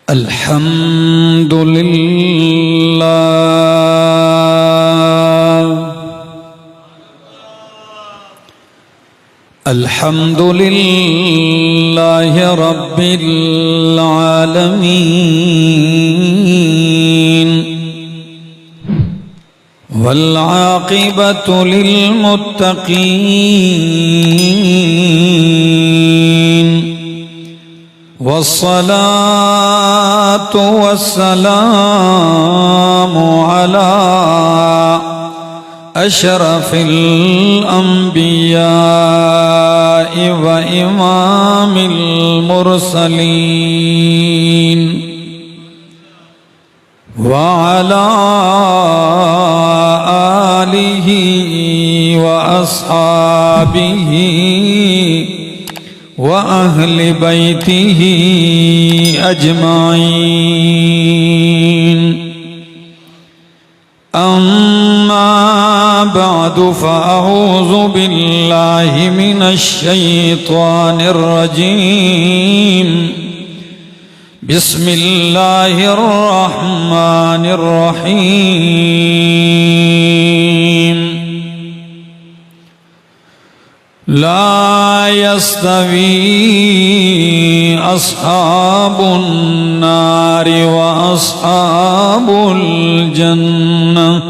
الحمد للہ الحمد للہ رب العالمین والعاقبۃ للمتقین والصلاة والسلام على أشرف الأنبياء وإمام المرسلين وعلى آله وأصحابه وأهل بيته أجمعين أما بعد فأعوذ بالله من الشيطان الرجيم بسم الله الرحمن الرحيم لا يستوي أصحاب النار وأصحاب الجنة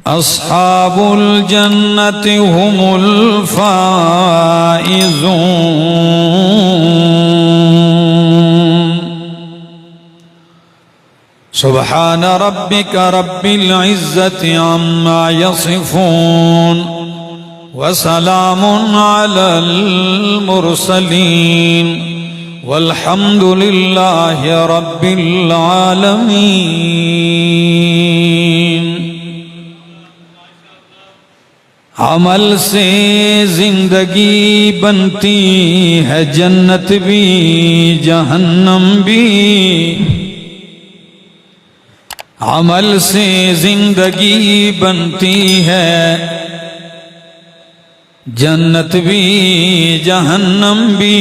أصحاب الجنة هم الفائزون سبحان ربك رب العزة عما يصفون وسلام على المرسلين والحمد لله رب العالمين عمل سے زندگی بنتی ہے جنت بھی جہنم بھی عمل سے زندگی بنتی ہے جنت بھی جہنم بھی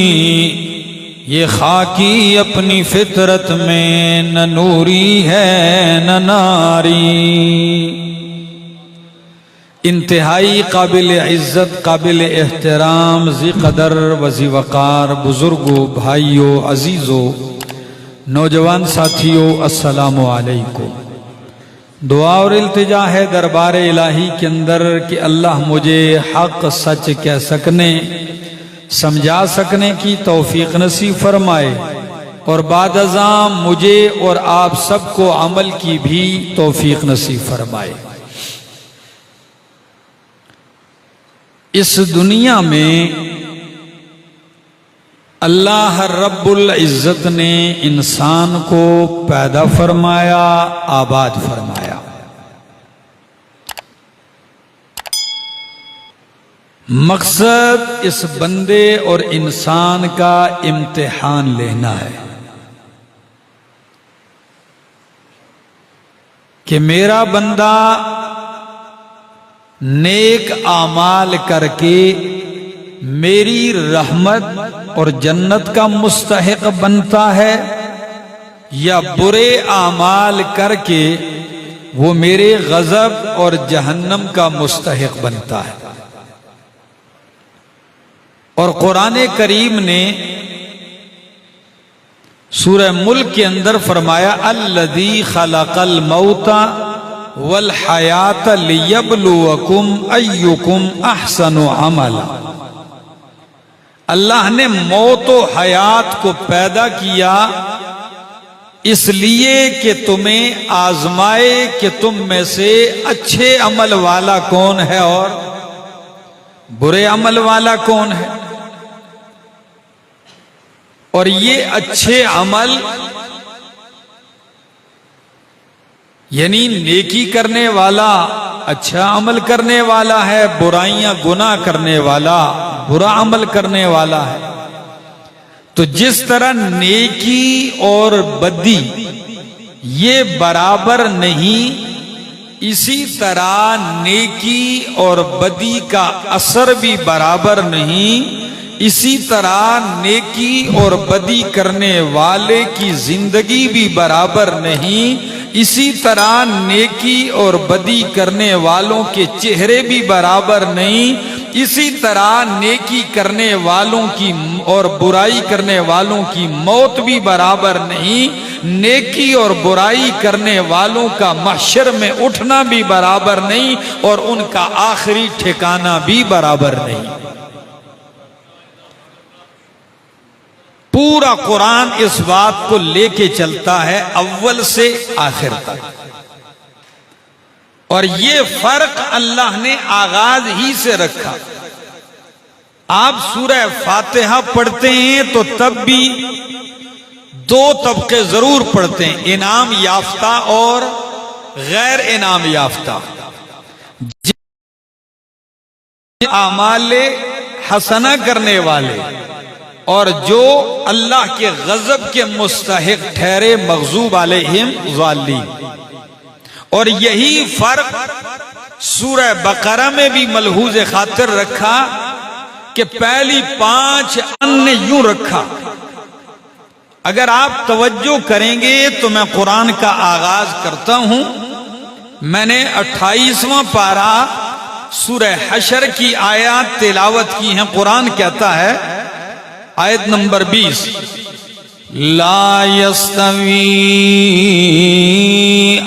یہ خاکی اپنی فطرت میں نہ نوری ہے نہ ناری انتہائی قابل عزت قابل احترام ذی قدر و ذی وقار بزرگوں بھائیوں عزیزوں نوجوان ساتھیوں السلام علیکم دعا اور التجا ہے دربار الہی کے اندر کہ اللہ مجھے حق سچ کہہ سکنے سمجھا سکنے کی توفیق نصیب فرمائے اور بعد ازاں مجھے اور آپ سب کو عمل کی بھی توفیق نصیب فرمائے اس دنیا میں اللہ رب العزت نے انسان کو پیدا فرمایا آباد فرمایا مقصد اس بندے اور انسان کا امتحان لینا ہے کہ میرا بندہ نیک اعمال کر کے میری رحمت اور جنت کا مستحق بنتا ہے یا برے اعمال کر کے وہ میرے غضب اور جہنم کا مستحق بنتا ہے اور قرآن کریم نے سورہ ملک کے اندر فرمایا الذی خلق الموت والحیات لیبلوکم ایکم احسن عملا اللہ نے موت و حیات کو پیدا کیا اس لیے کہ تمہیں آزمائے کہ تم میں سے اچھے عمل والا کون ہے اور برے عمل والا کون ہے اور یہ اچھے عمل یعنی نیکی کرنے والا اچھا عمل کرنے والا ہے برائیاں گناہ کرنے والا برا عمل کرنے والا ہے تو جس طرح نیکی اور بدی یہ برابر نہیں اسی طرح نیکی اور بدی کا اثر بھی برابر نہیں اسی طرح نیکی اور بدی کرنے والے کی زندگی بھی برابر نہیں، اسی طرح نیکی اور بدی کرنے والوں کے چہرے بھی برابر نہیں، اسی طرح نیکی کرنے والوں کی اور برائی کرنے والوں کی موت بھی برابر نہیں، نیکی اور برائی کرنے والوں کا محشر میں اٹھنا بھی برابر نہیں، اور ان کا آخری ٹھکانہ بھی برابر نہیں۔ پورا قرآن اس بات کو لے کے چلتا ہے اول سے آخر تک، اور یہ فرق اللہ نے آغاز ہی سے رکھا۔ آپ سورہ فاتحہ پڑھتے ہیں تو تب بھی دو طبقے ضرور پڑھتے ہیں، انعام یافتہ اور غیر انعام یافتہ۔ اعمال حسنہ کرنے والے اور جو اللہ کے غضب کے مستحق ٹھہرے، مغضوب علیہم ضالین۔ اور یہی فرق سورہ بقرہ میں بھی ملحوظ خاطر رکھا کہ پہلی 5 نے یوں رکھا۔ اگر آپ توجہ کریں گے تو میں قرآن کا آغاز کرتا ہوں۔ میں نے 28واں پارہ سورہ حشر کی آیات تلاوت کی ہیں۔ قرآن کہتا ہے آیت نمبر 20، لا يستوی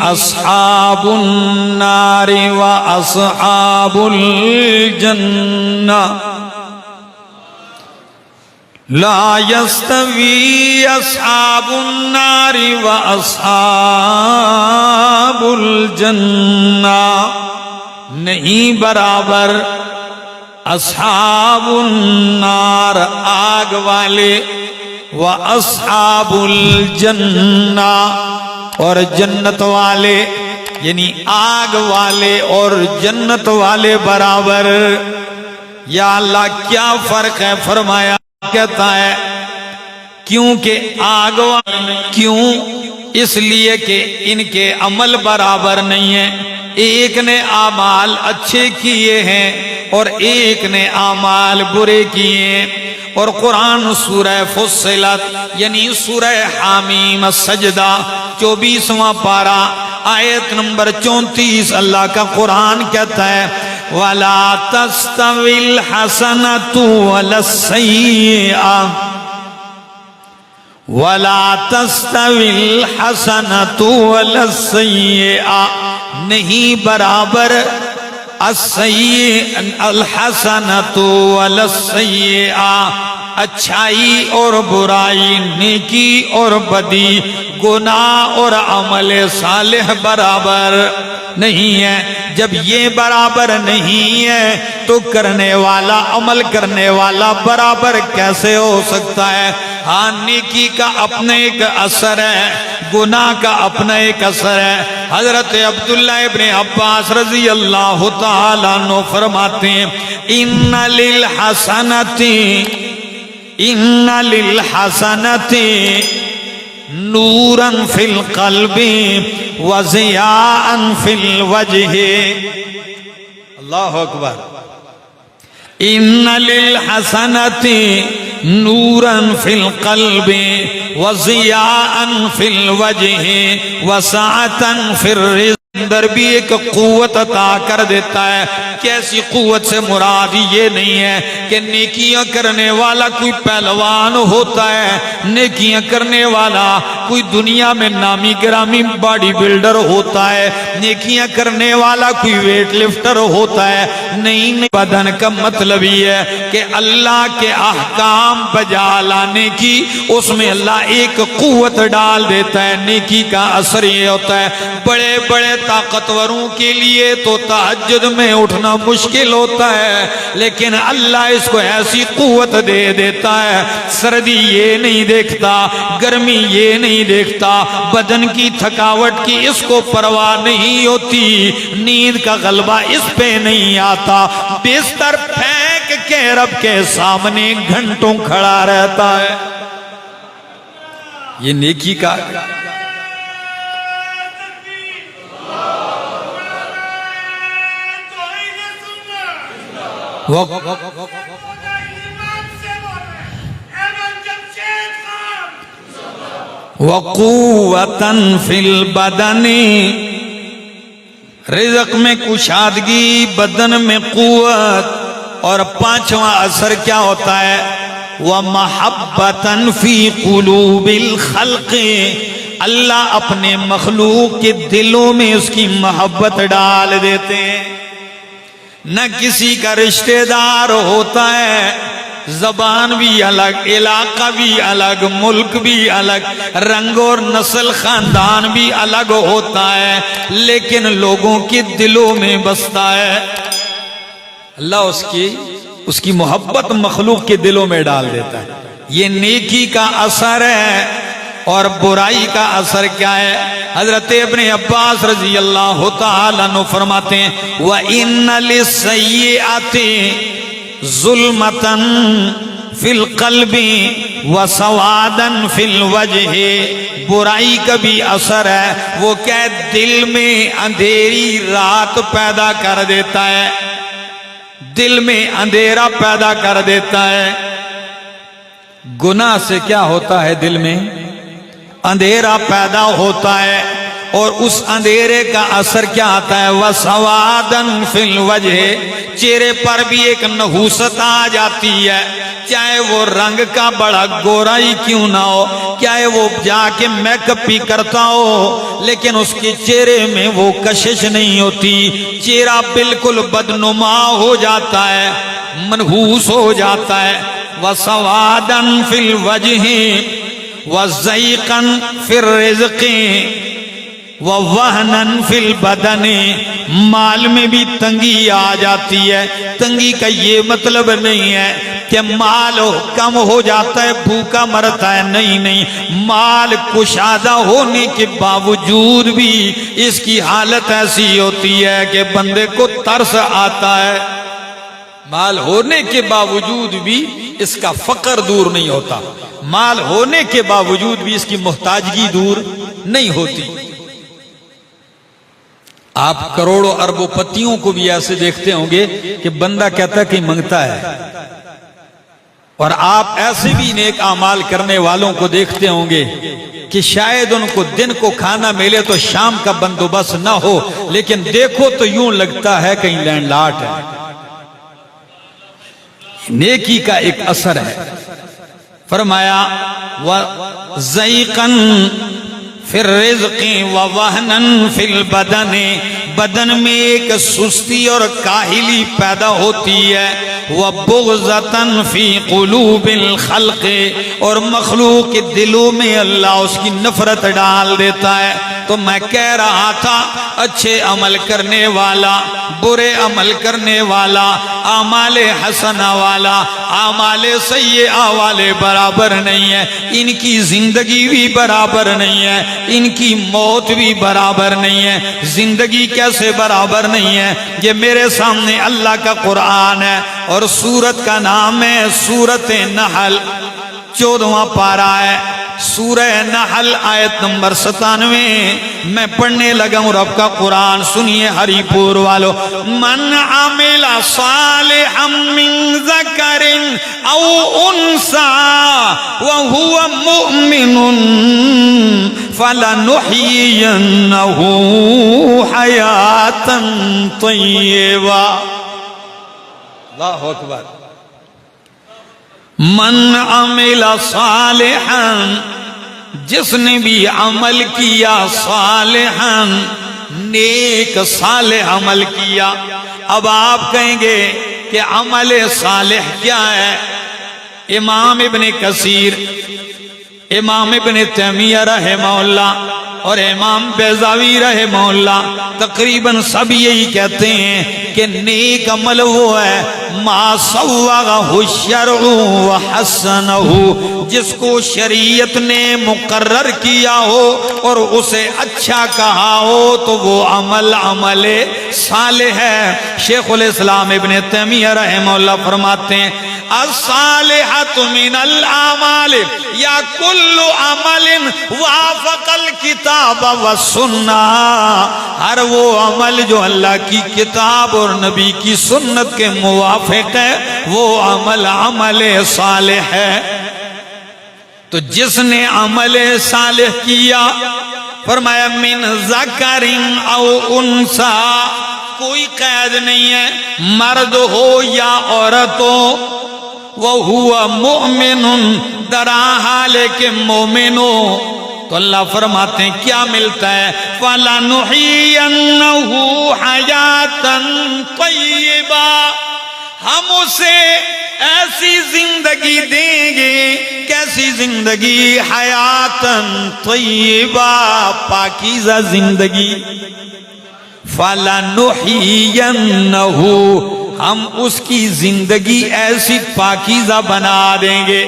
اصحاب النار و اصحاب الجنہ، لا يستوی اصحاب النار و اصحاب الجنہ، نہیں برابر اصحاب النار آگ والے و اصحاب الجنہ اور جنت والے، یعنی آگ والے اور جنت والے برابر۔ یا اللہ کیا فرق ہے؟ فرمایا کہتا ہے کیونکہ آگ والے، کیوں؟ اس لیے کہ ان کے عمل برابر نہیں ہیں، ایک نے اعمال اچھے کیے ہیں اور ایک نے اعمال برے کیے ہیں۔ اور قرآن سورہ فصلت یعنی سورہ حامیم السجدہ 24واں پارہ آیت نمبر 34 اللہ کا قرآن کہتا ہے وَلَا تَسْتَوِي الْحَسَنَةُ وَلَا السَّيِّئَةُ، وَلَا تَسْتَوِي الْحَسَنَةُ وَلَا السَّيِّئَةُ، نہیں برابر الحسنۃ والسیئۃ، اچھائی اور برائی، نیکی اور بدی، گناہ اور عمل صالح برابر نہیں ہے۔ جب یہ برابر نہیں ہے تو کرنے والا، عمل کرنے والا برابر کیسے ہو سکتا ہے؟ ہاں، نیکی کا اپنا ایک اثر ہے، گناہ کا اپنا ایک اثر ہے۔ حضرت عبداللہ ابن عباس رضی اللہ تعالیٰ عنہ فرماتے ہیں ان للحسنۃ نورا فی القلب وضیاء فی الوجہ۔ اللہ اکبر۔ ان للحسنۃ نورا فی القلب وضیاء فی الوجہ وسعۃ فی الرزق، اندر بھی ایک قوت عطا کر دیتا ہے۔ کیسی قوت سے مراد یہ نہیں ہے کہ نیکیاں کرنے والا کوئی پہلوان ہوتا ہے، نیکیاں کرنے والا کوئی دنیا میں نامی گرامی باڈی بلڈر ہوتا ہے، نیکیاں کرنے والا کوئی ویٹ لفٹر ہوتا ہے۔ نہیں، بدن کا مطلب یہ ہے کہ اللہ کے احکام بجا لانے کی اس میں اللہ ایک قوت ڈال دیتا ہے۔ نیکی کا اثر یہ ہوتا ہے بڑے بڑے طاقتوروں کے لیے تو تہجد میں اٹھنا مشکل ہوتا ہے، لیکن اللہ اس کو ایسی قوت دے دیتا ہے، سردی یہ نہیں دیکھتا، گرمی یہ نہیں دیکھتا، بدن کی تھکاوٹ کی اس کو پرواہ نہیں ہوتی، نیند کا غلبہ اس پہ نہیں آتا، بستر پھینک کے رب کے سامنے گھنٹوں کھڑا رہتا ہے۔ یہ نیکی کا وقوتن فی البدن، رزق میں کشادگی، بدن میں قوت، اور پانچواں اثر کیا ہوتا ہے؟ وَمَحَبَّةً فِي قُلُوبِ الْخَلْقِ، اللہ اپنے مخلوق کے دلوں میں اس کی محبت ڈال دیتے ہیں۔ نہ کسی کا رشتہ دار ہوتا ہے، زبان بھی الگ، علاقہ بھی الگ، ملک بھی الگ، رنگ اور نسل خاندان بھی الگ ہوتا ہے، لیکن لوگوں کے دلوں میں بستا ہے۔ اللہ اس کی محبت مخلوق کے دلوں میں ڈال دیتا ہے۔ یہ نیکی کا اثر ہے۔ اور برائی کا اثر کیا ہے؟ حضرت ابن عباس رضی اللہ تعالیٰ عنہ فرماتے ہیں وَإِنَّ لِلسَّيِّئَةِ ظُلْمَةً فِي الْقَلْبِ وَسَوَادًا فِي الْوَجْهِ، برائی کا بھی اثر ہے، وہ کیا دل میں اندھیری رات پیدا کر دیتا ہے، دل میں اندھیرا پیدا کر دیتا ہے۔ گناہ سے کیا ہوتا ہے؟ دل میں اندھیرا پیدا ہوتا ہے، اور اس اندھیرے کا اثر کیا آتا ہے؟ وَسَوَادًا فِي الْوَجْهِ، چہرے پر بھی ایک نحوست آ جاتی ہے، چاہے وہ رنگ کا بڑا گورا ہی کیوں نہ ہو، چاہے وہ جا کے میک اپ بھی کرتا ہو، لیکن اس کے چہرے میں وہ کشش نہیں ہوتی، چہرہ بالکل بدنما ہو جاتا ہے، منحوس ہو جاتا ہے۔ وَسَوَادًا فِي الْوَجْهِ وَزَيْقًا فِي الرِّزْقِ وَوَهْنًا فِي الْبَدَنِ، مال میں بھی تنگی آ جاتی ہے۔ تنگی کا یہ مطلب نہیں ہے کہ مال کم ہو جاتا ہے، بھوکا مرتا ہے، نہیں، مال کشادہ ہونے کے باوجود بھی اس کی حالت ایسی ہوتی ہے کہ بندے کو ترس آتا ہے۔ مال ہونے کے باوجود بھی اس کا فقر دور نہیں ہوتا، مال ہونے کے باوجود بھی اس کی محتاجگی دور نہیں ہوتی۔ آپ کروڑوں اربوں پتیوں کو بھی ایسے دیکھتے ہوں گے کہ بندہ کہتا ہے کہ منگتا ہے، اور آپ ایسے بھی نیک اعمال کرنے والوں کو دیکھتے ہوں گے کہ شاید ان کو دن کو کھانا ملے تو شام کا بندوبست نہ ہو، لیکن دیکھو تو یوں لگتا ہے کہیں لینڈ لاٹ ہے۔ نیکی کا ایک اثر ہے۔ فرمایا وَزَيْقًا فِي الرِّزْقِ وَوَهْنًا فِي الْبَدَنِ، بدن میں ایک سستی اور کاہلی پیدا ہوتی ہے۔ وَبُغْضَةً فِي قُلُوبِ الْخَلْقِ، اور مخلوق کے دلوں میں اللہ اس کی نفرت ڈال دیتا ہے۔ تو میں کہہ رہا تھا اچھے عمل کرنے والا، برے عمل کرنے والا، اعمال حسنہ والا، اعمال سیئہ والے برابر نہیں ہے، ان کی زندگی بھی برابر نہیں ہے، ان کی موت بھی برابر نہیں ہے۔ زندگی کیسے برابر نہیں ہے؟ یہ میرے سامنے اللہ کا قرآن ہے، اور سورت کا نام ہے سورت نحل، 14واں پارہ ہے، سورہ نحل آیت نمبر 97۔ میں پڑھنے لگا ہوں رب کا قرآن، سنیے ہری پور والو۔ من عمل صالحا من ذکر او انثى وهو مؤمن فلنحيينه حياة طيبة۔ اللہ اکبر۔ من عمل صالحا، جس نے بھی عمل کیا، صالحا نیک صالح عمل کیا۔ اب آپ کہیں گے کہ عمل صالح کیا ہے؟ امام ابن کثیر، امام ابن تیمیہ رحمہ اللہ اور امام بیضاوی رحمہ اللہ تقریباً سب یہی کہتے ہیں کہ نیک عمل وہ ہے ما صوغہ الشرع وحسنہ، جس کو شریعت نے مقرر کیا ہو اور اسے اچھا کہا ہو تو وہ عمل عمل صالح ہے۔ شیخ الاسلام ابن تیمیہ رحمہ اللہ فرماتے ہیں الصالحۃ من الاعمال یا کل عمل وافق الکتاب والسنہ، ہر وہ عمل جو اللہ کی کتاب اور نبی کی سنت کے موافق ہے وہ عمل عمل صالح ہے۔ تو جس نے عمل صالح کیا، فرمایا من ذکر او انثی، کوئی قید نہیں ہے، مرد ہو یا عورت ہو، وَهُوَ مُؤْمِنٌ، درا حال کہ مومن ہو، تو اللہ فرماتے ہیں کیا ملتا ہے؟ فَلَنُحْيِيَنَّهُ حَيَاةً طَيِّبَةً، ہم اسے ایسی زندگی دیں گے، کیسی زندگی؟ حیاتاً طیبہ، پاکیزہ زندگی۔ فَلَنُحْيِيَنَّهُ، ہم اس کی زندگی ایسی پاکیزہ بنا دیں گے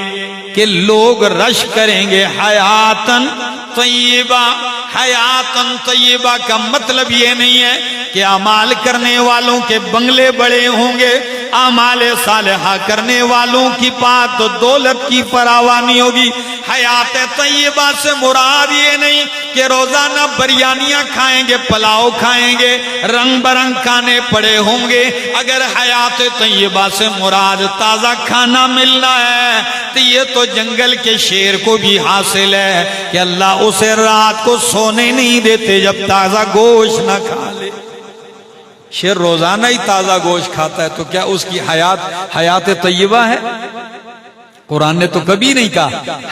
کہ لوگ رش کریں گے۔ حیاتاً طیبہ، حیاتاً طیبہ کا مطلب یہ نہیں ہے کہ اعمال کرنے والوں کے بنگلے بڑے ہوں گے، اعمال صالحہ کرنے والوں کی پاس تو دولت کی فراوانی ہوگی۔ حیات طیبہ سے مراد یہ نہیں کہ روزانہ بریانیاں کھائیں گے، پلاؤ کھائیں گے، رنگ برنگ کھانے پڑے ہوں گے۔ اگر حیات طیبہ سے مراد تازہ کھانا ملنا ہے تو یہ تو جنگل کے شیر کو بھی حاصل ہے کہ اللہ اسے رات کو سونے نہیں دیتے جب تازہ گوشت نہ کھا لے۔ شیر روزانہ ہی تازہ گوشت کھاتا ہے تو کیا اس کی حیات طیبہ ہے؟ قرآن نے تو کبھی نہیں کہا۔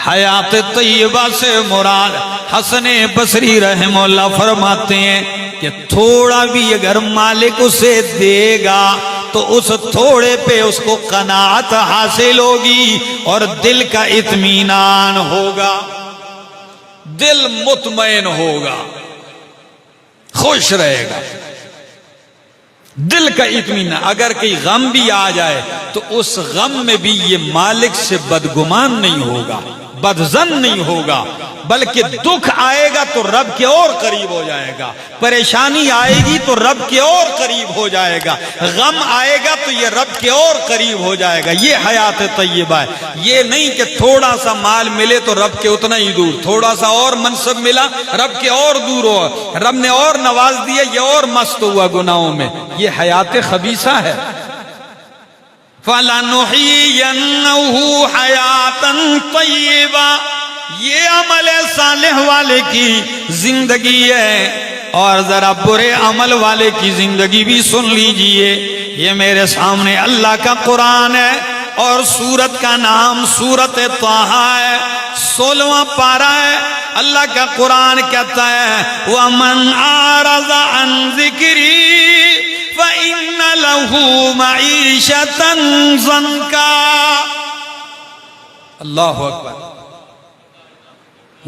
حیات طیبہ سے مراد، حسن بصری رحمہ اللہ فرماتے ہیں کہ تھوڑا بھی اگر مالک اسے دے گا تو اس تھوڑے پہ اس کو قناعت حاصل ہوگی اور دل کا اطمینان ہوگا، دل مطمئن ہوگا، خوش رہے گا، دل کا اطمینان۔ اگر کوئی غم بھی آ جائے تو اس غم میں بھی یہ مالک سے بدگمان نہیں ہوگا، بدظن نہیں ہوگا، بلکہ دکھ آئے گا تو رب کے اور قریب ہو جائے گا، پریشانی آئے گی تو رب کے اور قریب ہو جائے گا، غم آئے گا تو یہ رب کے اور قریب ہو جائے گا۔ یہ حیات طیبہ ہے۔ یہ نہیں کہ تھوڑا سا مال ملے تو رب کے اتنا ہی دور، تھوڑا سا اور منصب ملا رب کے اور دور ہو، رب نے اور نواز دیا یہ اور مست ہوا گناہوں میں۔ یہ حیات خبیثہ ہے۔ فَلَنُحْيِيَنَّهُ حَيَاتًا طَيِّبًا، یہ عمل صالح والے کی زندگی ہے۔ اور ذرا برے عمل والے کی زندگی بھی سن لیجئے۔ یہ میرے سامنے اللہ کا قرآن ہے اور سورت کا نام سورت طٰہٰ ہے، 16واں پارہ ہے۔ اللہ کا قرآن کہتا ہے وَمَنْ أَعْرَضَ عَنْ ذِكْرِي فَإِنَّ لَهُ مَعِيشَةً ضَنْكًا۔ اللہ اکبر۔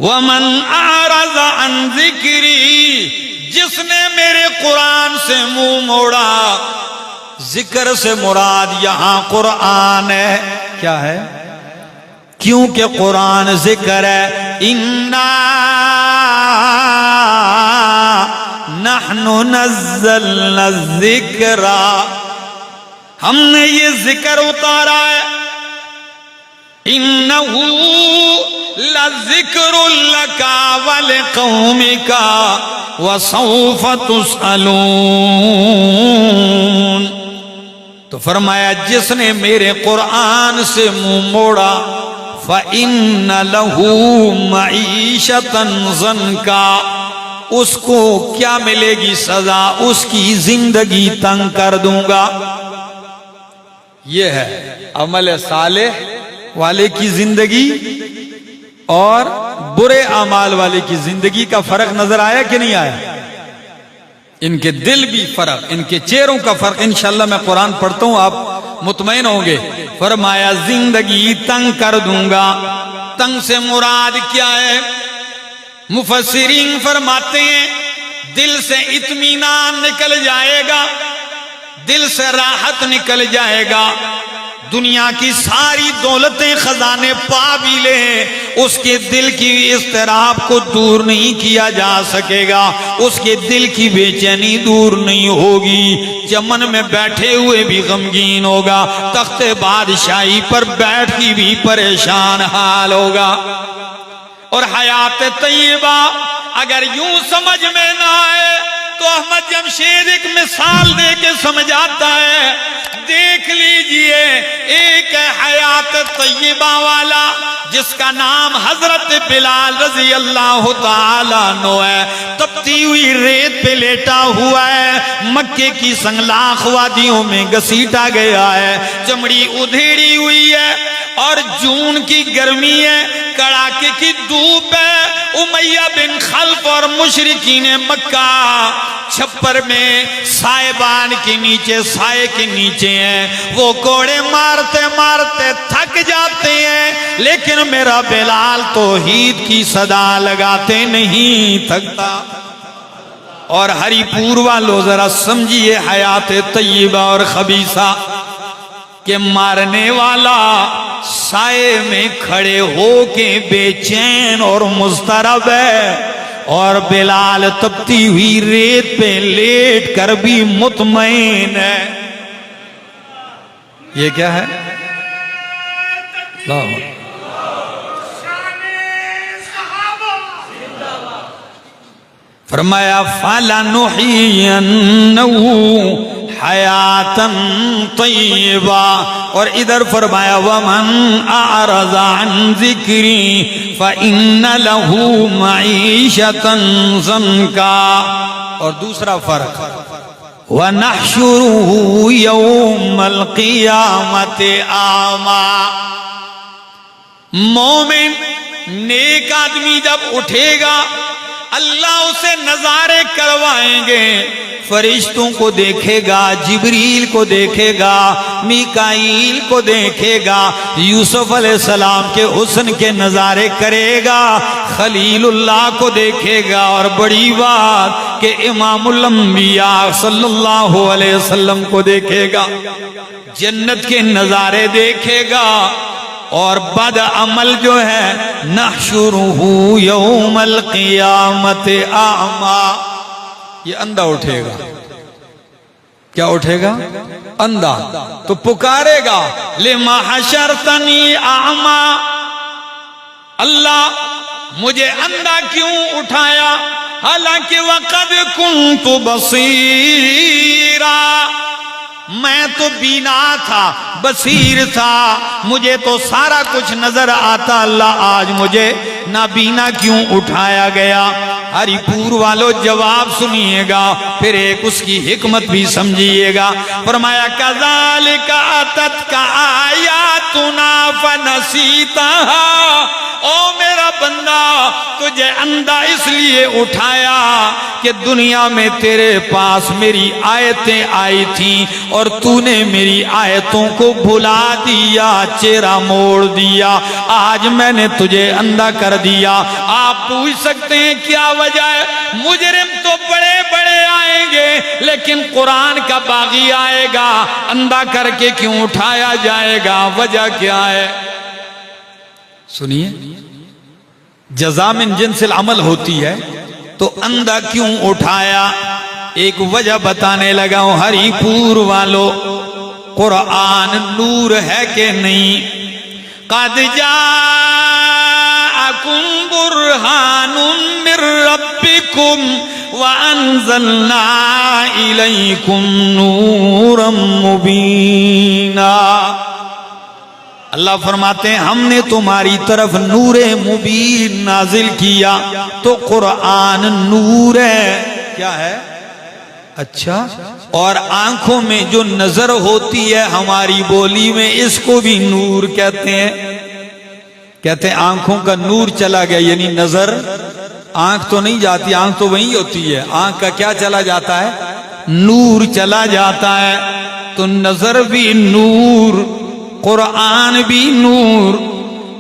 وَمَنْ أَعْرَضَ عَنْ ذِكْرِي، جس نے میرے قرآن سے منہ موڑا۔ ذکر سے مراد یہاں قرآن ہے۔ کیا ہے؟ کیونکہ قرآن ذکر ہے۔ اِنَّا نَحْنُ نَزَّلْنَا الذِّكْرَ، ہم نے یہ ذکر اتارا ہے۔ اِنَّهُ لَذِكْرٌ لَكَ وَلِقَوْمِكَ وَسَوْفَ تُسْأَلُونَ۔ تو فرمایا جس نے میرے قرآن سے منہ موڑا فَإِنَّ لَهُ مَعِيشَةً ضَنْكًا، اس کو کیا ملے گی سزا؟ اس کی زندگی تنگ کر دوں گا۔ یہ ہے عمل صالح والے کی زندگی اور برے اعمال والے کی زندگی کا فرق نظر آیا کہ نہیں آیا؟ ان کے دل بھی فرق، ان کے چہروں کا فرق۔ انشاءاللہ میں قرآن پڑھتا ہوں آپ مطمئن ہوں گے۔ فرمایا زندگی تنگ کر دوں گا۔ تنگ سے مراد کیا ہے؟ مفسرین فرماتے ہیں دل سے اطمینان نکل جائے گا، دل سے راحت نکل جائے گا۔ دنیا کی ساری دولتیں خزانے پا بھی لیں، اس کے دل کی اضطراب کو دور نہیں کیا جا سکے گا، اس کے دل کی بے چینی دور نہیں ہوگی، چمن میں بیٹھے ہوئے بھی غمگین ہوگا، تخت بادشاہی پر بیٹھ کے بھی پریشان حال ہوگا۔ اور حیات طیبہ اگر یوں سمجھ میں نہ آئے تو احمد جمشید ایک مثال دے کے سمجھاتا ہے۔ دیکھ لیجئے ایک ہے حیات طیبہ والا جس کا نام حضرت بلال رضی اللہ تعالیٰ عنہ ہے، تپتی ہوئی ریت پہ لیٹا ہوا ہے، مکے کی سنگلاخ وادیوں میں گھسیٹا گیا ہے، چمڑی ادھیڑی ہوئی ہے اور جون کی گرمی ہے، کڑاکے کی دھوپ ہے۔ امیہ بن خلف اور مشرکین مکہ چھپر میں سائبان کے نیچے، سائے کے نیچے ہیں، وہ کوڑے مارتے مارتے تھک جاتے ہیں، لیکن میرا بلال توحید کی صدا لگاتے نہیں تھکتا۔ اور ہری پور والو ذرا سمجھیے حیات طیبہ اور خبیثہ کہ مارنے والا سائے میں کھڑے ہو کے بے چین اور مضطرب ہے، اور بلال تپتی ہوئی ریت پہ لیٹ کر بھی مطمئن ہے۔ یہ کیا ہے؟ فرمایا فَلَنُحْيِيَنَّهُ حَيَاتًا طَيِّبًا، اور ادھر فرمایا وَمَنْ أَعْرَضَ عَنْ ذِكْرِي فَإِنَّ لَهُ مَعِيشَةً ضَنْكًا، اور دوسرا فرق وَنَحْشُرُهُ يَوْمَ الْقِيَامَةِ أَعْمَى، مومن نیک آدمی جب اٹھے گا اللہ اسے نظارے کروائیں گے، فرشتوں کو دیکھے گا، جبریل کو دیکھے گا، میکائیل کو دیکھے گا، یوسف علیہ السلام کے حسن کے نظارے کرے گا، خلیل اللہ کو دیکھے گا، اور بڑی بات کہ امام الانبیاء صلی اللہ علیہ وسلم کو دیکھے گا، جنت کے نظارے دیکھے گا۔ اور بد عمل جو ہے نحشرہ یوم القیامت اعمی، یہ اندھا اٹھے گا۔ کیا اٹھے گا؟ اندھا، تو پکارے گا لما حشرتنی اعمی، اللہ مجھے اندھا کیوں اٹھایا حالانکہ وقد کنت بصیرا، میں تو بینا تھا، بصیر تھا، مجھے تو سارا کچھ نظر آتا، اللہ آج مجھے نابینا کیوں اٹھایا گیا؟ ہری پور والو جواب سنیے گا، پھر ایک اس کی حکمت بھی سمجھیے گا۔ فرمایا کذالک اتتک آیاتنا فنسیتها، او میرا بندہ تجھے اندھا اس لیے اٹھایا کہ دنیا میں تیرے پاس میری آیتیں آئی تھیں اور تو نے میری آیتوں کو بھلا دیا، چہرہ موڑ دیا، آج میں نے تجھے اندھا کر دیا۔ آپ پوچھ سکتے ہیں کیا وجہ ہے؟ مجرم تو بڑے بڑے آئیں گے لیکن قرآن کا باغی آئے گا، اندھا کر کے کیوں اٹھایا جائے گا؟ وجہ کیا ہے؟ سنیے، جزا من جنس العمل ہوتی ہے، تو اندھا کیوں اٹھایا؟ ایک وجہ بتانے لگا ہوں۔ ہری پور والو، قرآن نور ہے کہ نہیں؟ قد جاءکم برہان من ربکم وانزلنا الیکم نورا مبینا، اللہ فرماتے ہیں ہم نے تمہاری طرف نور مبین نازل کیا، تو قرآن نور ہے۔ کیا ہے؟ اچھا، اور آنکھوں میں جو نظر ہوتی ہے ہماری بولی میں اس کو بھی نور کہتے ہیں۔ کہتے ہیں آنکھوں کا نور چلا گیا، یعنی نظر، آنکھ تو نہیں جاتی، آنکھ تو وہیں ہوتی ہے، آنکھ کا کیا چلا جاتا ہے؟ نور چلا جاتا ہے، تو نظر بھی نور، قرآن بھی نور۔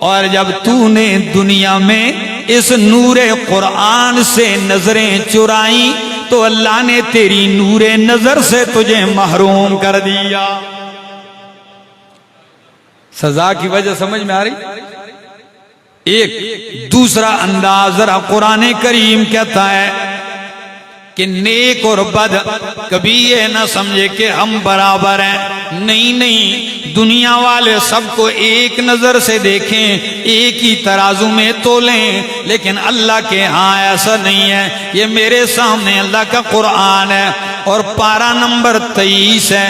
اور جب تو نے دنیا میں اس نور قرآن سے نظریں چرائیں تو اللہ نے تیری نور نظر سے تجھے محروم کر دیا۔ سزا کی وجہ سمجھ میں آ رہی؟ ایک دوسرا انداز ذرا قرآن کریم کہتا ہے کہ نیک اور بد کبھی یہ نہ سمجھے کہ ہم برابر ہیں، نہیں نہیں، دنیا والے سب کو ایک نظر سے دیکھیں، ایک ہی ترازو میں تولیں، لیکن اللہ کے ہاں ایسا نہیں ہے۔ یہ میرے سامنے اللہ کا قرآن ہے اور پارہ نمبر 23 ہے،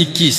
21।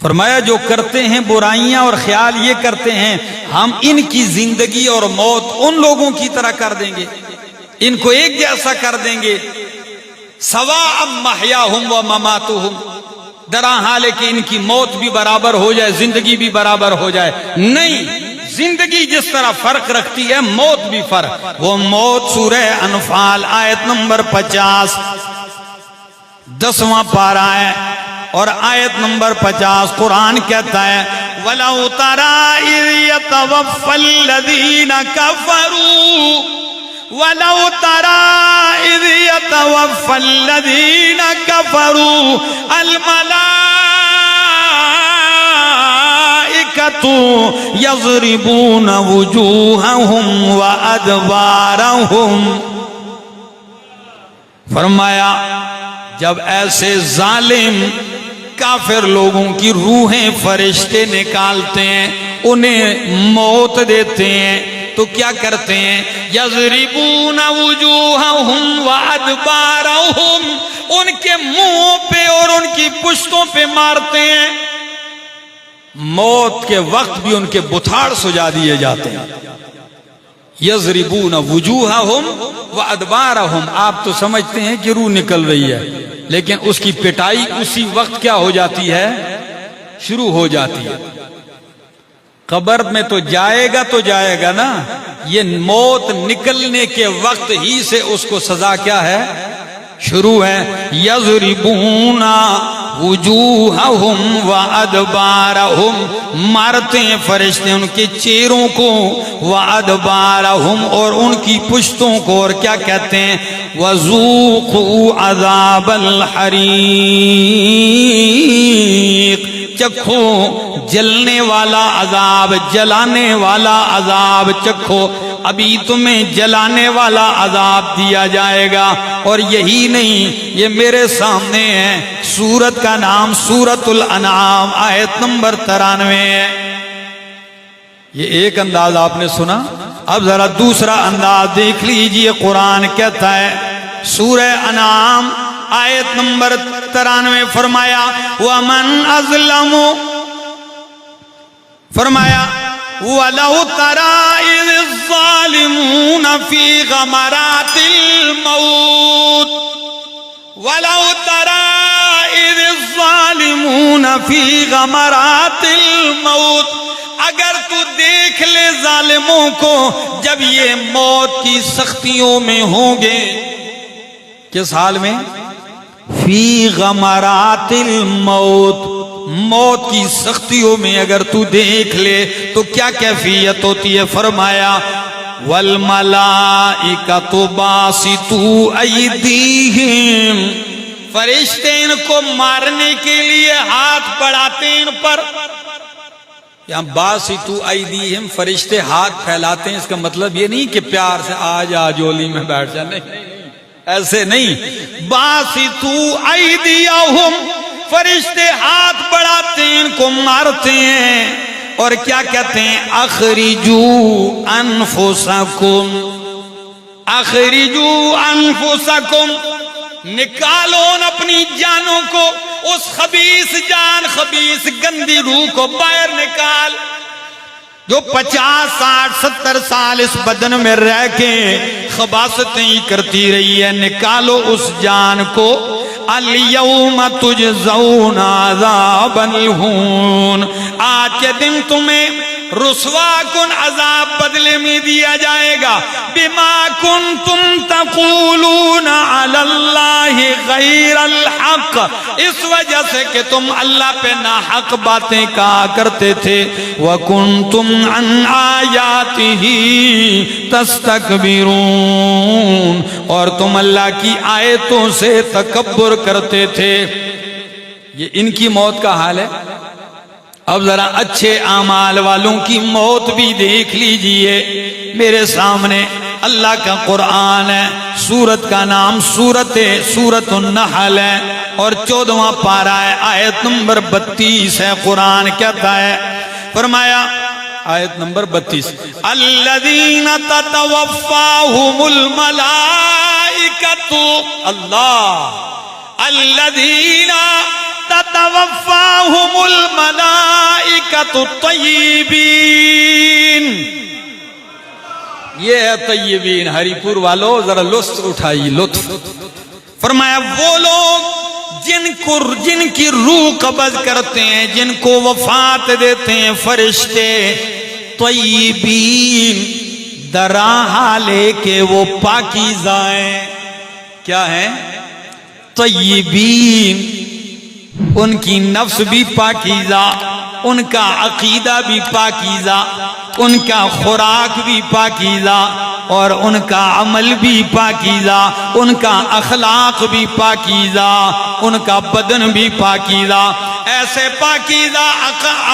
فرمایا جو کرتے ہیں برائیاں اور خیال یہ کرتے ہیں ہم ان کی زندگی اور موت ان لوگوں کی طرح کر دیں گے، ان کو ایک جیسا کر دیں گے، سواء محیاہم و مماتہم، درا حال ہے کہ ان کی موت بھی برابر ہو جائے، زندگی بھی برابر ہو جائے، نہیں، زندگی جس طرح فرق رکھتی ہے موت بھی فرق۔ وہ موت سورہ انفال آیت نمبر 50 10واں پارہ ہے اور آیت نمبر 50 قرآن کہتا ہے وَلَوْ تَرَىٰ إِذْ يَتَوَفَّى الَّذِينَ كَفَرُوا وَلَوْ تَرَىٰ إِذْ يَتَوَفَّى الَّذِينَ كَفَرُوا الْمَلَائِكَةُ يَضْرِبُونَ وُجُوهَهُمْ وَأَدْبَارَهُمْ۔ فرمایا جب ایسے ظالم کافر لوگوں کی روحیں فرشتے نکالتے ہیں، انہیں موت دیتے ہیں، تو کیا کرتے ہیں؟ یضربون وجوہہم وادبارہم، ان کے منہوں پہ اور ان کی پشتوں پہ مارتے ہیں، موت کے وقت بھی ان کے بتھاڑ سجا دیے جاتے ہیں۔ یضربون وجوہہم وادبارہم، آپ تو سمجھتے ہیں کہ روح نکل رہی ہے، لیکن اس کی پٹائی اسی وقت کیا ہو جاتی ہے؟ شروع ہو جاتی ہے۔ قبر میں تو جائے گا نا، یہ موت نکلنے کے وقت ہی سے اس کو سزا کیا ہے؟ شروع ہے۔ یضربون وجوہہم وادبارہم، مارتے ہیں فرشتے ان کے چہروں کو، وادبارہم، اور ان کی پشتوں کو، اور کیا کہتے ہیں؟ وذوقوا عذاب الحریق، چکھو جلنے والا عذاب، جلانے والا عذاب چکھو، ابھی تمہیں جلانے والا عذاب دیا جائے گا۔ اور یہی نہیں، یہ میرے سامنے ہے، سورت کا نام سورت الانعام آیت نمبر 93 ہے۔ یہ ایک انداز آپ نے سنا، اب ذرا دوسرا انداز دیکھ لیجئے۔ قرآن کہتا ہے سورہ انعام آیت نمبر 93، فرمایا وَمَنْ أَظْلَمُ، فرمایا وَلَوْ تَرَىٰ إِذِ الظَّالِمُونَ فِي غَمَرَاتِ الْمَوْتِ وَلَوْ تَرَىٰ إِذِ الظَّالِمُونَ فِي غَمَرَاتِ الْمَوْتِ، اگر تو دیکھ لے ظالموں کو جب یہ موت کی سختیوں میں ہوں گے، کس حال میں؟ فی غمرات الموت، موت کی سختیوں میں اگر تو دیکھ لے تو کیا کیفیت ہوتی ہے؟ فرمایا والملائکۃ باسطوا ایدیہم، فرشتے ان کو مارنے کے لیے ہاتھ بڑھاتے ہیں ان پر۔ یہاں باسطوا ایدیہم، فرشتے ہاتھ پھیلاتے ہیں، اس کا مطلب یہ نہیں کہ پیار سے آ جولی میں بیٹھ جا، نہیں، ایسے نہیں۔ باسطوا ایدیہم، فرشتے ہاتھ بڑھاتے ہیں، ان کو مارتے ہیں، اور کیا کہتے ہیں؟ اخرجوا انفسکم، اخرجوا انفسکم، نکالو اپنی جانوں کو، اس خبیث جان، خبیث گندی روح کو باہر نکال، جو 50 60 70 سال اس بدن میں رہ کے خباثتیں ہی کرتی رہی ہے، نکالو اس جان کو۔ الیوم تجزون عذاب الہون، آج کے دن تمہیں رسوا کن عذاب بدلے میں دیا جائے گا، بما کنتم تقولون علی اللہ غیر الحق، اس وجہ سے کہ تم اللہ پہ ناحق باتیں کہا کرتے تھے، وکنتم عن آیاتہ تستکبرون، اور تم اللہ کی آیتوں سے تکبر کرتے تھے۔ یہ ان کی موت کا حال ہے۔ اب ذرا اچھے اعمال والوں کی موت بھی دیکھ لیجئے، میرے سامنے اللہ کا قرآن ہے، سورت کا نام سورت النحل ہے، اور 14واں پارہ ہے، آیت نمبر 32 ہے۔ قرآن کہتا ہے، فرمایا آیت نمبر 32، الذین تتوفاہم الملائکۃ، اللہ، الذین تتوفاہم الملائکۃ الطیبین. یہ ہے طیبین. ہری پور والو ذرا لطف اٹھائی, لطف. فرمایا وہ لوگ جن کی روح قبض کرتے ہیں, جن کو وفات دیتے ہیں فرشتے, طیبین, درا حالے کہ وہ پاکیزہ ہیں. کیا ہیں؟ طیبین. ان کی نفس بھی پاکیزہ, ان کا عقیدہ بھی پاکیزہ, ان کا خوراک بھی پاکیزہ, اور ان کا عمل بھی پاکیزہ, ان کا اخلاق بھی پاکیزہ, ان کا بدن بھی پاکیزہ. ایسے پاکیزہ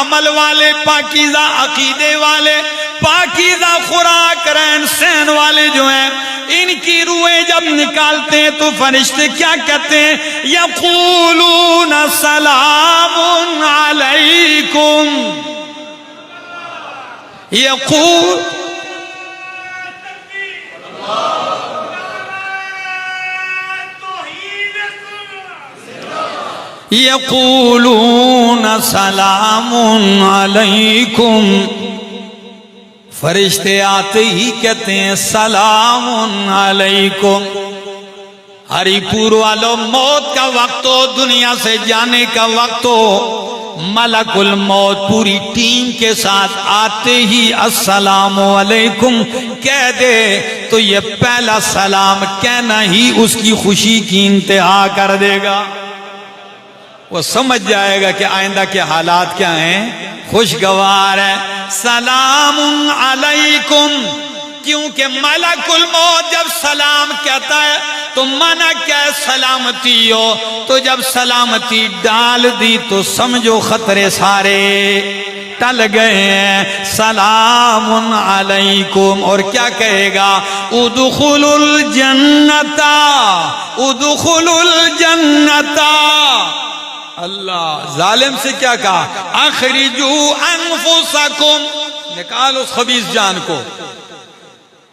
عمل والے, پاکیزہ عقیدے والے, پاکیزہ خوراک رہن سہن والے جو ہیں, ان کی روحیں جب نکالتے ہیں تو فرشتے کیا کہتے ہیں؟ یقولون سلام علیکم. یقولون سلام علیکم. فرشتے آتے ہی کہتے ہیں سلام علیکم. ہری پور والوں, موت کا وقت ہو, دنیا سے جانے کا وقت ہو, ملک الموت پوری ٹیم کے ساتھ آتے ہی السلام علیکم کہہ دے تو یہ پہلا سلام کہنا ہی اس کی خوشی کی انتہا کر دے گا. وہ سمجھ جائے گا کہ آئندہ کے حالات کیا ہیں, خوشگوار ہے. سلام علیکم, کیونکہ ملک الموت جب سلام کہتا ہے تو مانا کیا ہے؟ سلامتی ہو. تو جب سلامتی ڈال دی تو سمجھو خطرے سارے ٹل گئے ہیں. سلام علیکم. اور کیا کہے گا؟ ادخلوا الجنت, ادخلوا الجنت. اللہ ظالم سے کیا کہا؟ اخرجوا انفسکم, نکال اس خبیث جان کو.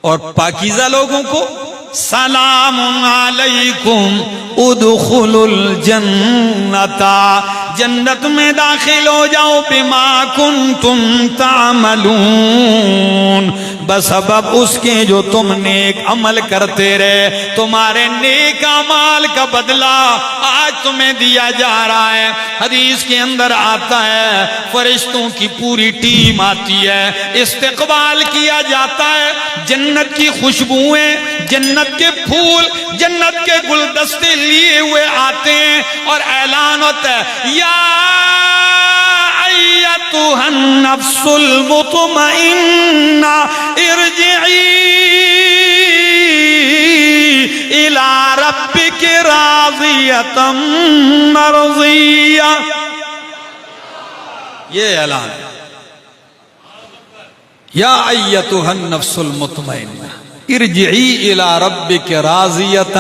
اور پاکیزہ لوگوں کو سلام علیکم ادخلوا الجنت, جنت میں داخل ہو جاؤ. بما کنتم تعملون, بسبب اس کے جو تم نیک عمل کرتے رہے, تمہارے نیک اعمال کا بدلہ آج تمہیں دیا جا رہا ہے. حدیث کے اندر آتا ہے فرشتوں کی پوری ٹیم آتی ہے, استقبال کیا جاتا ہے. جنت کی خوشبوئیں, جنت کے پھول, جنت کے گلدستے لیے ہوئے آتے ہیں اور اعلان ہوتا ہے یا ایتھا النفس المطمئنہ ارجعی الی ربک راضیۃ مرضیہ. یہ اعلان ہے یا ایتھا النفس المطمئنہ ارجعی الی ربک راضیۃ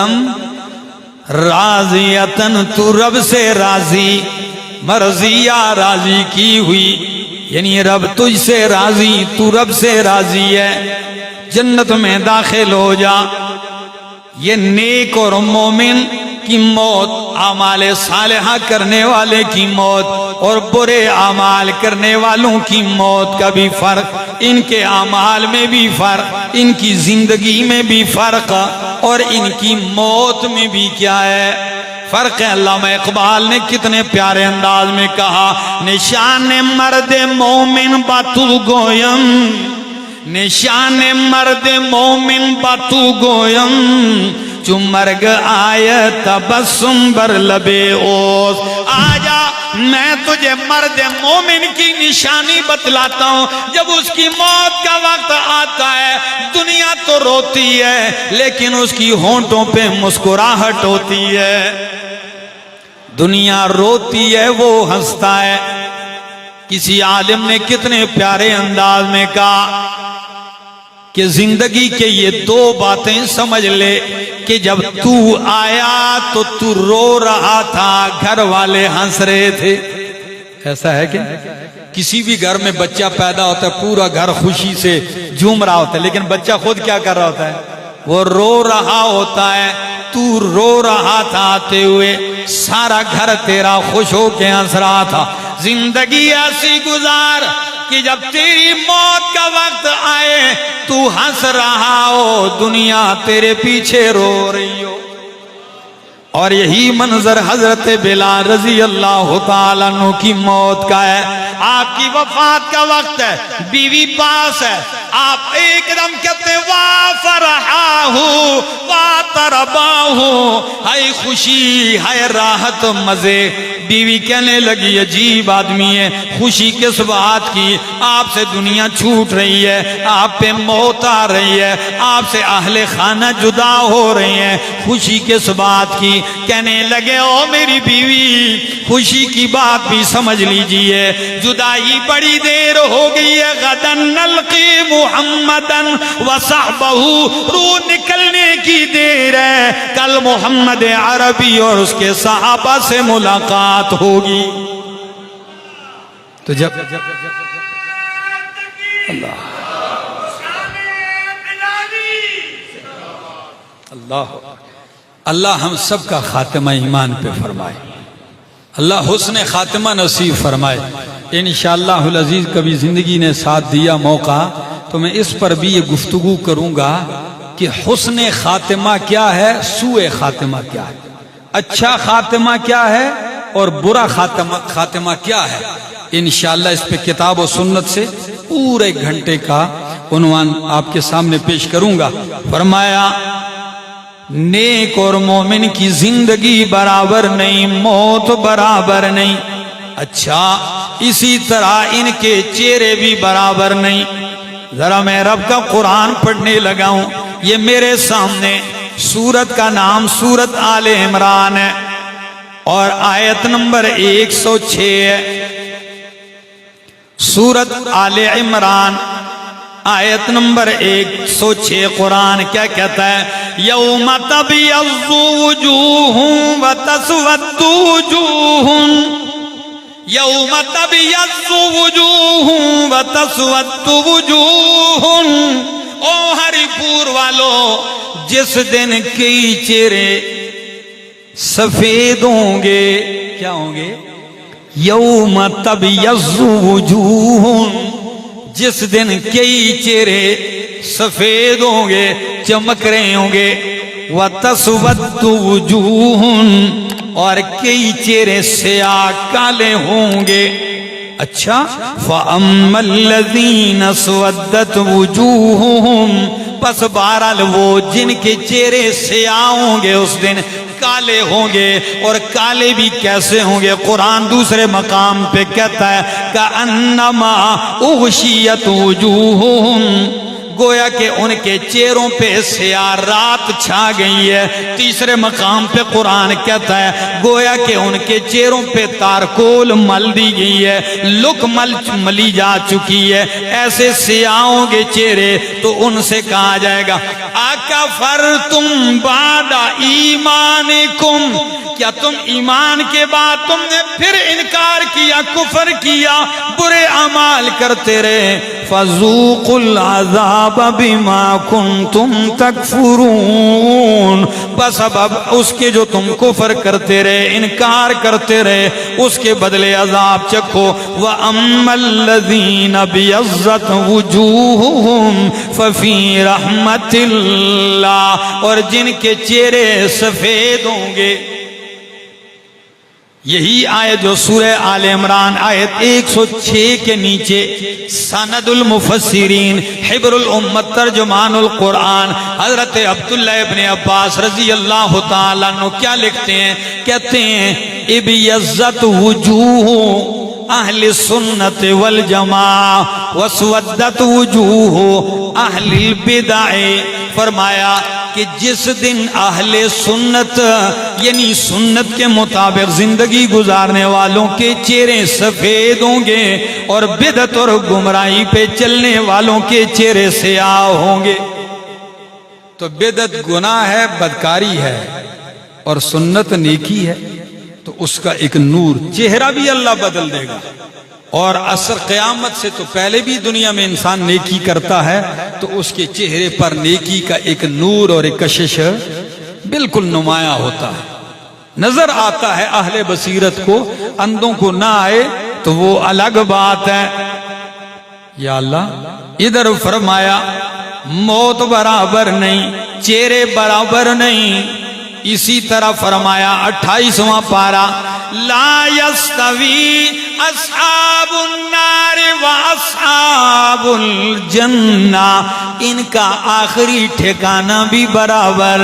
راضیۃ. تو رب سے راضی, مرضیہ راضی کی ہوئی, یعنی رب تجھ سے راضی, تو رب سے راضی ہے. جنت میں داخل ہو جا. یہ نیک اور مومن کی موت, اعمال صالحہ کرنے والے کی موت اور برے اعمال کرنے والوں کی موت کا بھی فرق, ان کے اعمال میں بھی فرق, ان کی زندگی میں بھی فرق, اور ان کی موت میں بھی کیا ہے فرق ہے. علامہ اقبال نے کتنے پیارے انداز میں کہا, نشان مرد مومن باتو گویم, نشان مرد مومن باتو گویم, چو مرگ آئے تبسم بر لبے اوس. آجا میں تجھے مرد مومن کی نشانی بتلاتا ہوں. جب اس کی موت کا وقت آتا ہے دنیا تو روتی ہے لیکن اس کی ہونٹوں پہ مسکراہٹ ہوتی ہے. دنیا روتی ہے, وہ ہنستا ہے. کسی عالم نے کتنے پیارے انداز میں کہا کہ زندگی کے یہ دو باتیں سمجھ لے کہ جب تو آیا تو تو رو رہا تھا, گھر والے ہنس رہے تھے. ایسا ہے کہ کسی بھی گھر میں بچہ پیدا ہوتا ہے پورا گھر خوشی سے جھوم رہا ہوتا ہے, لیکن بچہ خود کیا کر رہا ہوتا ہے؟ وہ رو رہا ہوتا ہے، تو رو رہا تھا آتے ہوئے، سارا گھر تیرا خوش ہو کے ہنس رہا تھا۔ زندگی ایسی گزار کہ جب تیری موت کا وقت آئے تو ہنس رہا ہو، دنیا تیرے پیچھے رو رہی ہو۔ اور یہی منظر حضرت بلال رضی اللہ تعالیٰ عنہ کی موت کا ہے۔ آپ کی وفات کا وقت ہے، بیوی پاس ہے، آپ ایک دم کہتے وا فرحاہو وا ترباہو، ہائے خوشی ہائے راحت مزے۔ بیوی کہنے لگی عجیب آدمی ہے، خوشی کس بات کی؟ آپ سے دنیا چھوٹ رہی ہے، آپ پہ موت آ رہی ہے، آپ سے اہل خانہ جدا ہو رہے ہیں، خوشی کس بات کی؟ کہنے لگے او میری بیوی، خوشی کی بات بھی سمجھ لیجئے، جدائی بڑی دیر ہو گئی ہے، غدن نلقی محمدن وصحبہ، روح نکلنے کی دیر ہے، کل محمد عربی اور اس کے صحابہ سے ملاقات ہوگی۔ تو جب اللہ اللہ ہم سب کا خاتمہ ایمان پہ فرمائے، اللہ حسن خاتمہ نصیب فرمائے۔ انشاءاللہ العزیز کبھی زندگی نے ساتھ دیا موقع تو میں اس پر بھی یہ گفتگو کروں گا کہ حسن خاتمہ کیا ہے، سوء خاتمہ کیا ہے، اچھا خاتمہ کیا ہے اور برا خاتمہ کیا ہے۔ انشاءاللہ اس پہ کتاب و سنت سے پورے ایک گھنٹے کا عنوان آپ کے سامنے پیش کروں گا۔ فرمایا نیک اور مومن کی زندگی برابر نہیں، موت برابر نہیں، اچھا اسی طرح ان کے چہرے بھی برابر نہیں۔ ذرا میں رب کا قرآن پڑھنے لگا ہوں، یہ میرے سامنے سورت کا نام سورت آل عمران ہے اور آیت نمبر 106 ہے۔ سورت آل عمران آیت نمبر 106 قرآن کیا کہتا ہے؟ یوم تبیض وجوہ وتسود وجوہ، یوم تبیض وجوہ وتسود وجوہ۔ او ہری پور والو، جس دن کئی چہرے سفید ہوں گے، کیا ہوں گے؟ یوم تبیض وجوہ، جس دن کئی چہرے سفید ہوں گے، چمک رہے ہوں گے، وَتَسْوَدُّ وُجُوهٌ، اور کئی چہرے سیاہ کالے ہوں گے۔ اچھا فَأَمَّا الَّذِينَ اسْوَدَّتْ وُجُوهُهُمْ، پس بہرحال وہ جن کے چہرے سیاہ ہوں گے اس دن کالے ہوں گے، اور کالے بھی کیسے ہوں گے؟ قرآن دوسرے مقام پہ کہتا ہے کَأَنَّمَا اُغْشِيَتْ وُجُوهُهُمْ، گویا کہ ان کے چہروں پہ سیاہ رات چھا گئی ہے۔ تیسرے مقام پہ قرآن کہتا ہے گویا کہ ان کے چہروں پہ تارکول مل دی گئی ہے، لک ملی جا چکی ہے، ایسے سیاہ ہوں گے چہرے۔ تو ان سے کہا جائے گا اَکَفَرْتُمْ بَعْدَ ایمانکم، کیا تم ایمان کے بعد تم نے پھر انکار کیا، کفر کیا، برے اعمال کرتے رہے؟ فَذُوقُوا الْعَذَابَ بِمَا كُنْتُمْ تَكْفُرُونَ، بس اب اس کے جو تم کفر کرتے رہے، انکار کرتے رہے، اس کے بدلے عذاب چکھو۔ وَأَمَّا الَّذِينَ ابْيَضَّتْ وُجُوهُهُمْ فَفِي رَحْمَةِ اللَّهِ، اور جن کے چہرے سفید ہوں گے۔ یہی آیت جو سورہ آل عمران آیت 106 کے نیچے سند المفسرین حبر الامت ترجمان القرآن حضرت عبداللہ ابن عباس رضی اللہ تعالیٰ عنہ کیا لکھتے ہیں؟ کہتے ہیں ابیضت وجوہ اہل سنت والجماع وسودت وجوہ اہل البدع، فرمایا کہ جس دن اہل سنت یعنی سنت کے مطابق زندگی گزارنے والوں کے چہرے سفید ہوں گے اور بدعت اور گمراہی پہ چلنے والوں کے چہرے سیاہ ہوں گے۔ تو بدعت گناہ ہے، بدکاری ہے، اور سنت نیکی ہے، تو اس کا ایک نور چہرہ بھی اللہ بدل دے گا۔ اور عصر قیامت سے تو پہلے بھی دنیا میں انسان نیکی کرتا ہے تو اس کے چہرے پر نیکی کا ایک نور اور ایک کشش بالکل نمایاں ہوتا ہے، نظر آتا ہے اہل بصیرت کو، اندھوں کو نہ آئے تو وہ الگ بات ہے۔ یا اللہ ادھر فرمایا موت برابر نہیں، چہرے برابر نہیں، اسی طرح فرمایا 28واں پارہ لا یستوی اصحاب النار و اصحاب الجنہ، ان کا آخری ٹھکانہ بھی برابر،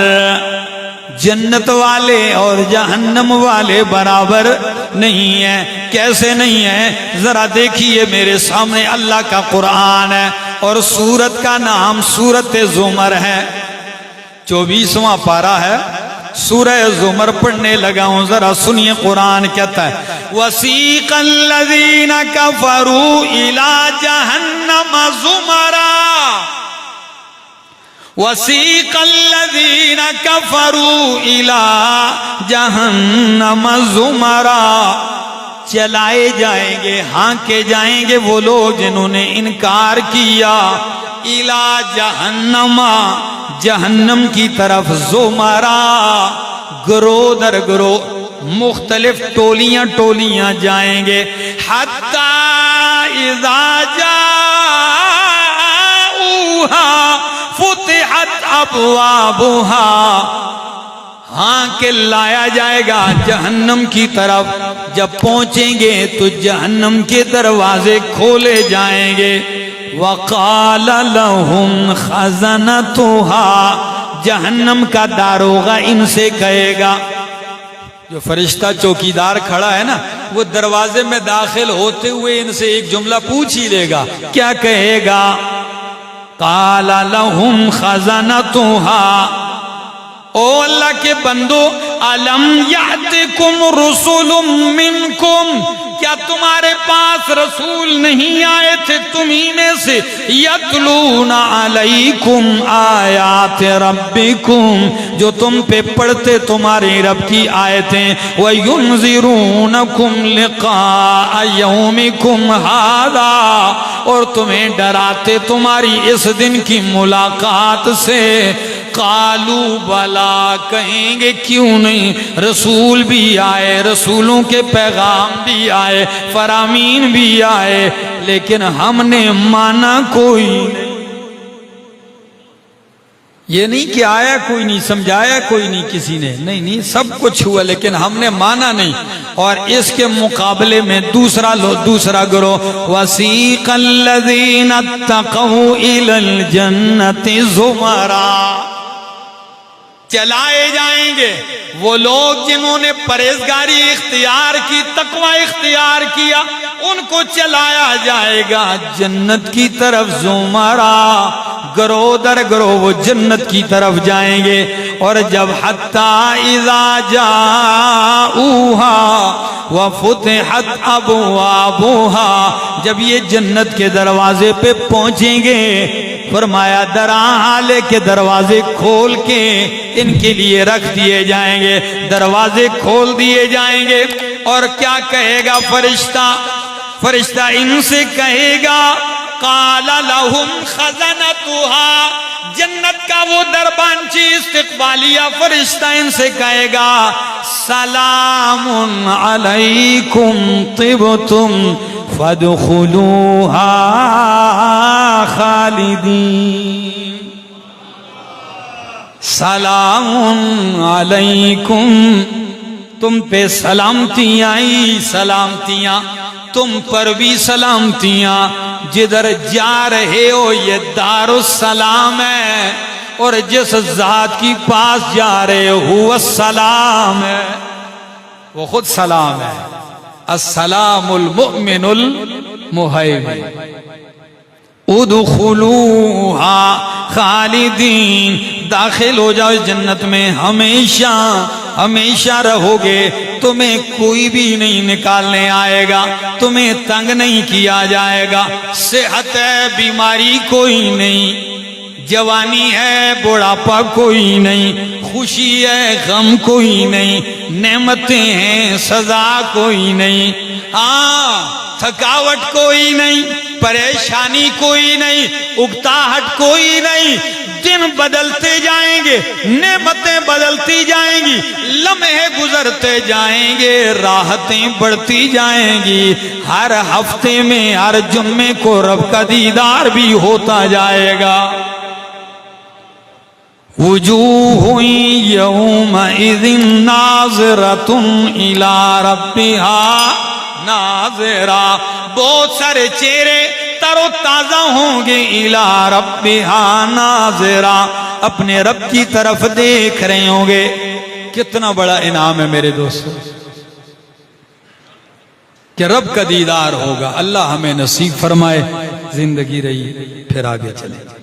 جنت والے اور جہنم والے برابر نہیں ہیں۔ کیسے نہیں ہیں؟ ذرا دیکھیے میرے سامنے اللہ کا قرآن ہے اور سورت کا نام سورت زمر ہے، 24واں پارہ ہے، سورہ زمر پڑھنے لگا ہوں، ذرا سنیے قرآن کہتا ہے وَسِيقَ الَّذِينَ كَفَرُوا إِلَى جَهَنَّمَ زُمَرًا وَسِيقَ الَّذِينَ كَفَرُوا إِلَى جَهَنَّمَ زُمَرًا، چلائے جائیں گے، ہانکے جائیں گے وہ لوگ جنہوں نے انکار کیا، إِلَى جَهَنَّمَ، جہنم کی طرف، زمرا، گروہ در گروہ، مختلف ٹولیاں ٹولیاں جائیں گے، حتی اذا جاؤہا فتحت ابوابها، ہاں کہ لایا جائے گا جہنم کی طرف، جب پہنچیں گے تو جہنم کے دروازے کھولے جائیں گے، وقال لهم خزنتها، جہنم کا داروغہ ان سے کہے گا، جو فرشتہ چوکیدار کھڑا ہے نا، وہ دروازے میں داخل ہوتے ہوئے ان سے ایک جملہ پوچھ ہی لے گا، کیا کہے گا؟ قال لهم خزنتها، او اللہ کے بندو، الم یاتکم رسول منکم، کیا تمہارے پاس رسول نہیں آئے تھے تمہیں میں سے، یتلون علیکم آیات ربکم، جو تم پہ پڑھتے تمہارے رب کی آیتیں، وینذرونکم لقاء یومکم ھذا، اور تمہیں ڈراتے تمہاری اس دن کی ملاقات سے، قالوا بلا، کہیں گے کیوں نہیں، رسول بھی آئے، رسولوں کے پیغام بھی آئے، فرامین بھی آئے، لیکن ہم نے مانا کوئی نہیں۔ یہ نہیں کہ آیا کوئی نہیں، سمجھایا کوئی نہیں کسی نے، نہیں سب کچھ ہوا لیکن ہم نے مانا نہیں۔ اور اس کے مقابلے میں دوسرا گروہ، وَسِيقَ الَّذِينَ اتَّقَوْا إِلَى الْجَنَّةِ زُمَرًا، چلائے جائیں گے وہ لوگ جنہوں نے پرہیزگاری اختیار کی، تقوی اختیار کیا، ان کو چلایا جائے گا جنت کی طرف، زمرا، گروہ در گروہ وہ جنت کی طرف جائیں گے، اور جب حتی اذا جاؤہا وفتحت ابوابہا، جب یہ جنت کے دروازے پہ پہنچیں گے، فرمایا درحالے کے دروازے کھول کے ان کے لیے رکھ دیے جائیں گے، دروازے کھول دیے جائیں گے، اور کیا کہے گا فرشتہ ان سے کہے گا، قال لهم خزنتها، جنت کا وہ دربانچی استقبالیہ فرشتہ ان سے کہے گا، سلام علیکم طبتم فادخلوها خالدین، سلام علیکم، تم پہ سلامتیاں ہی سلامتیاں، تم پر بھی سلامتیاں، جدھر جا رہے ہو یہ دار السلام ہے، اور جس ذات کی پاس جا رہے ہو السلام ہے، وہ خود سلام ہے، السلام المؤمن المہیمن، ادخلوها خالدین، داخل ہو جاؤ جنت میں، ہمیشہ ہمیشہ رہو گے، تمہیں کوئی بھی نہیں نکالنے آئے گا، تمہیں تنگ نہیں کیا جائے گا، صحت ہے بیماری کوئی نہیں، جوانی ہے بڑھاپا کوئی نہیں، خوشی ہے غم کوئی نہیں، نعمتیں ہیں سزا کوئی نہیں، ہاں تھکاوٹ کوئی نہیں، پریشانی کوئی نہیں، اکتاہٹ کوئی نہیں۔ دن بدلتے جائیں گے، نعمتیں بدلتی جائیں گی، لمحے گزرتے جائیں گے، راحتیں بڑھتی جائیں گی۔ ہر ہفتے میں ہر جمعے کو رب کا دیدار بھی ہوتا جائے گا۔ وجوہ یومئذ ناظرۃ الی ربہا ناظرہ، بہت سارے چہرے تر و تازہ ہوں گے، الی ربہا ناظرہ، اپنے رب کی طرف دیکھ رہے ہوں گے۔ کتنا بڑا انعام ہے میرے دوستو کہ رب کا دیدار ہوگا۔ اللہ ہمیں نصیب فرمائے۔ زندگی رہی پھر آگے چلیں۔